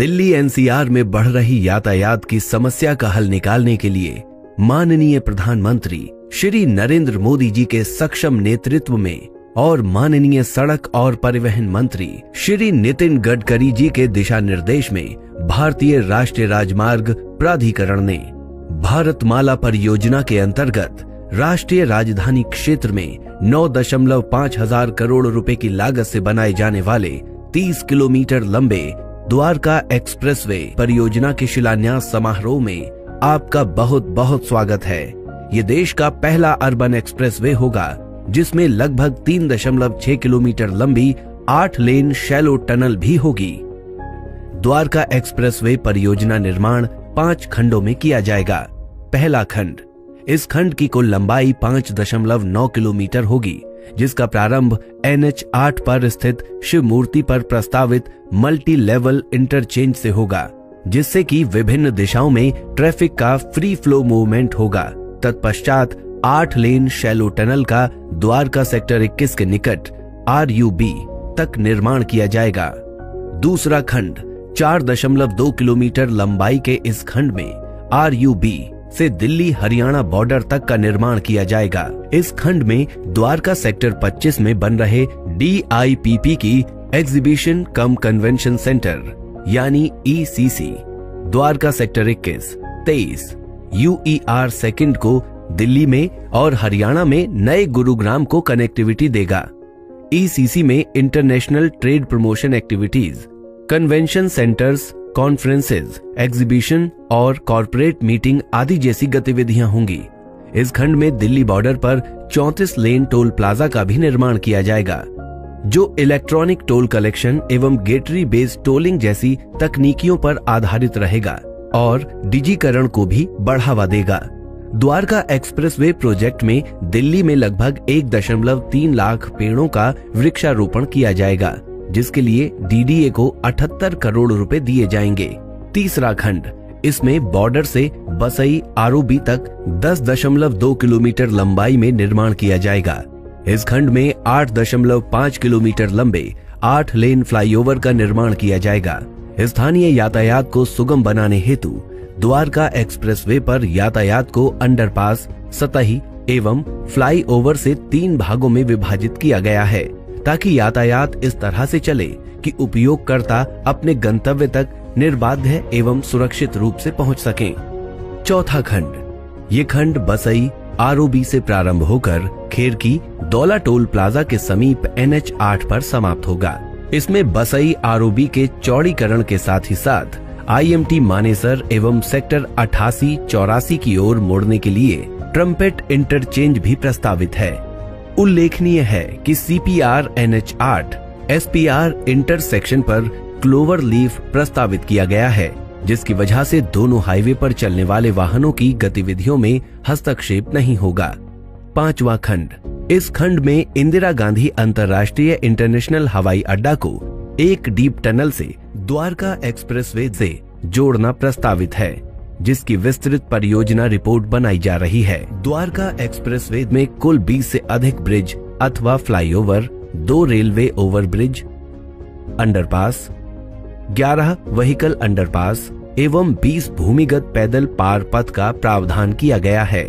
Delhi NCR में बढ़ रही यातायात की समस्या का हल निकालने के लिए माननीय प्रधानमंत्री श्री नरेंद्र मोदी जी के सक्षम नेतृत्व में और माननीय सड़क और परिवहन मंत्री श्री नितिन गडकरी जी के दिशा निर्देश में भारतीय राष्ट्रीय राजमार्ग प्राधिकरण ने भारतमाला परियोजना के अंतर्गत राष्ट्रीय राजधानी क्षेत्र में 9.5 हजार करोड़ रुपए की लागत से बनाए जाने वाले 30 किलोमीटर लंबे द्वारका एक्सप्रेसवे परियोजना के शिलान्यास समारोह में आपका बहुत बहुत स्वागत है। ये देश का पहला अर्बन एक्सप्रेसवे होगा जिसमें लगभग 3.6 किलोमीटर लंबी 8 लेन शैलो टनल भी होगी। द्वारका एक्सप्रेसवे परियोजना निर्माण 5 खंडों में किया जाएगा। पहला खंड, इस खंड की कुल लंबाई 5.9 किलोमीटर होगी, जिसका प्रारंभ NH 8 पर स्थित शिव मूर्ति पर प्रस्तावित मल्टी लेवल इंटरचेंज से होगा, जिससे कि विभिन्न दिशाओं में ट्रैफिक का फ्री फ्लो मूवमेंट होगा। तत्पश्चात 8 लेन शैलो टनल का द्वारका सेक्टर 21 के निकट RUB तक निर्माण किया जाएगा। दूसरा खंड, 4.2 किलोमीटर लंबाई के इस खंड में RUB से दिल्ली हरियाणा बॉर्डर तक का निर्माण किया जाएगा। इस खंड में द्वारका सेक्टर 25 में बन रहे DIPP की एग्जीबिशन कम कन्वेंशन सेंटर यानी ECC, Dwarka sector 21, 23 UER second को दिल्ली में और हरियाणा में नए गुरुग्राम को कनेक्टिविटी देगा। ECC में international trade promotion activities, convention centres, conferences, exhibition और कॉर्पोरेट मीटिंग आदि जैसी गतिविधियां होंगी। इस खंड में दिल्ली बॉर्डर पर 34 लेन टोल प्लाजा का भी निर्माण किया जाएगा, जो इलेक्ट्रॉनिक टोल कलेक्शन एवं गेटरी बेस्ड टोलिंग जैसी तकनीकियों पर आधारित रहेगा और डिजिकरण को भी बढ़ावा देगा। द्वारका एक्सप्रेसवे प्रोजेक्ट में दिल्ली में लगभग 1.3 लाख पेड़ों का वृक्षारोपण किया जाएगा, जिसके लिए DDA को 78 करोड़ रुपए दिए जाएंगे। तीसरा खंड, इसमें बॉर्डर से बसई ROB तक 10.2 किलोमीटर लंबाई में निर्माण किया जाएगा। इस खंड में 8.5 किलोमीटर लंबे 8 लेन फ्लाईओवर का निर्माण किया जाएगा। स्थानीय यातायात को सुगम बनाने हेतु द्वारका एक्सप्रेसवे पर यातायात को अंडरपास, सतही एवं फ्लाईओवर से 3 भागों में विभाजित किया गया है, ताकि यातायात इस तरह से चले कि उपयोगकर्ता अपने गंतव्य तक निर्बाध एवं सुरक्षित रूप से पहुंच सकें। चौथा खंड, ये खंड बसई ROB से प्रारंभ होकर खेरकी दौला टोल प्लाजा के समीप NH 8 पर समाप्त होगा। इसमें बसई ROB के चौड़ीकरण के साथ ही साथ IMT मानेसर एवं सेक्टर 88-84 की ओर मोड़ने के लिए ट्रम्पेट इंटरचेंज भी प्रस्तावित है। उल्लेखनीय है कि CPR NH 8 SPR इंटरसेक्शन पर क्लोवर लीफ प्रस्तावित किया गया है, जिसकी वजह से दोनों हाईवे पर चलने वाले वाहनों की गतिविधियों में हस्तक्षेप नहीं होगा। पांचवा खंड, इस खंड में इंदिरा गांधी अंतर्राष्ट्रीय इंटरनेशनल हवाई अड्डा को एक डीप टनल से द्वारका एक्सप्रेसवे से जोड़ना प्रस्तावित है, जिसकी विस्तृत परियोजना रिपोर्ट बनाई जा रही है। द्वारका एक्सप्रेसवे में कुल 20 से अधिक ब्रिज अथवा flyover, 2 railway overbridge, underpass, 11 vehicle underpass एवं 20 भूमिगत पैदल पार पथ का प्रावधान किया गया है।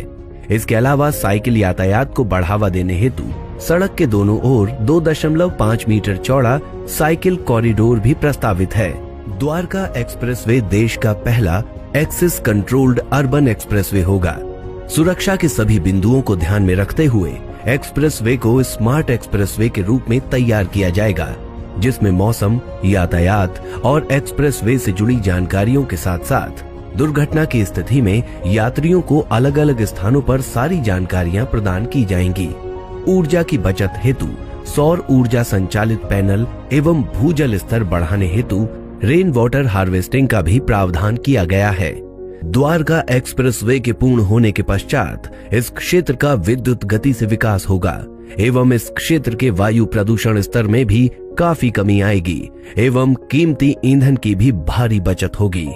इसके अलावा साइकिल यातायात को बढ़ावा देने हेतु सड़क के दोनों ओर 2.5 मीटर चौड़ा साइकिल कॉरिडोर भी प्रस्तावित है। द्वारका एक्सप्रेसवे देश का पहला एक्सेस कंट्रोल्ड अर्बन एक्सप्रेसवे होगा। सुरक्षा के सभी बिंदुओं को ध्यान में रखते हुए एक्सप्रेसवे को स्मार्ट एक्सप्रेसवे के रूप में तैयार किया जाएगा, जिसमें मौसम, यातायात और एक्सप्रेसवे से जुड़ी जानकारियों के साथ साथ दुर्घटना की स्थिति में यात्रियों को अलग अलग स्थानों पर सारी जानकारियां प्रदान की जाएंगी। ऊर्जा की बचत हेतु सौर ऊर्जा संचालित पैनल एवं भूजल स्तर बढ़ाने हेतु रेन वाटर हार्वेस्टिंग का भी प्रावधान किया गया है। द्वारका एक्सप्रेसवे के पूर्ण होने के पश्चात इस क्षेत्र का विद्युत गति से विकास होगा एवं इस क्षेत्र के वायु प्रदूषण स्तर में भी काफी कमी आएगी एवं कीमती ईंधन की भी भारी बचत होगी।